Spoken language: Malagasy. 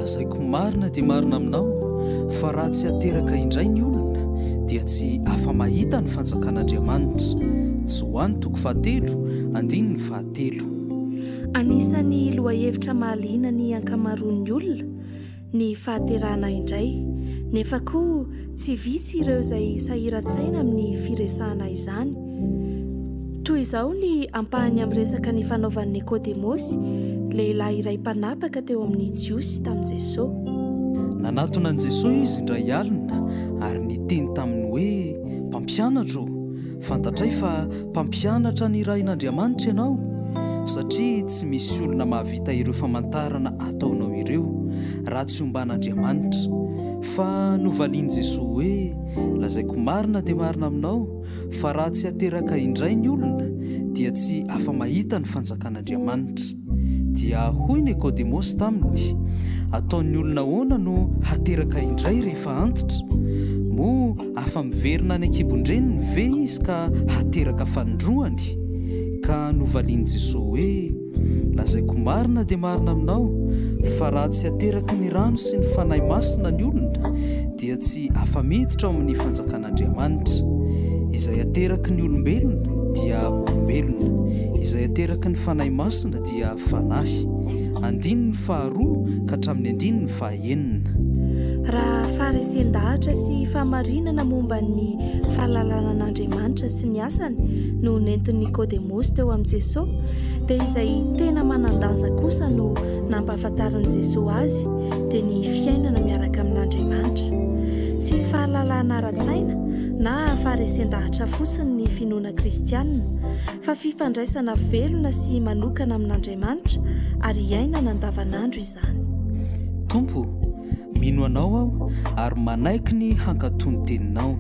lazaiko marina dia marina aminao fa raha tsy hateraka indray ny olona dia tsy afa mahita ny fanjakan'Andriamanitra. Joany 3:7. Anisan'ny lohahevitra mahaliana ny ankamaroan'ny olona ny fahaterahana indray, nefa koa tsy vitsy ireo izay sahiran-tsaina amin'ny firesahana izany. Toy izao ny ampahany amin'ny resaka ny fanaovan'ny Nikodemosy, lehilahy iray mpanapaka teo amin'ny Jiosy tamin'i Jesosy. Nanatona an'i Jesosy izy indray alina ary niteny taminy hoe, mpampianatra, fantatray fa mpampianatra ny rain'Andriamanitra ianao, satria tsy misy olona mahavita ireo famantarana ataonao ireo raha tsy omban'Andriamanitra. Fa novalian'i Jesosy hoe, lazaiko marina dia marina aminao fa raha tsy hateraka indray ny olona dia tsy afa mahita ny fanjakan'Andriamanitra. Dia hoy Nikodemosy taminy, ataon'ny olona ahoana no hateraka indray rehefa antitra? Moa afa miverina any ankibon-dreniny ve izy ka hateraka fanindroany? Ka novalian'i Jesosy hoe, lazaiko marina dia marina aminao fa raha tsy hateraka ny rano sy ny fanahy masina ny olona dia tsy afa miditra ao amin'ny fanjakan'Andriamanitra. Izay hateraky ny olombelona dia olombelona, izay hateraky ny fanahy masina dia fanahy. 2 ka hatramin'ny 9. Raha faharesen-dahatra sy fahamarinana momba ny fahalalana an'Andriamanitra sy ny asany no nentin'i Nikodemosy teo amin'i Jesosy, dia izay tena manan-danja kosa no nampahafantarin'i Jesosy azy dia ny fiainana miaraka amin'Andriamanitra. Tsy fahalalana ara-tsaina na faharesen-dahatra fotsiny ny finoana kristianina, fa fifandraisana velona sy manokana amin'Andriamanitra ary iainana andavanandro izany. Tompo, mino anao aho ary manaiky ny hankatony teninao.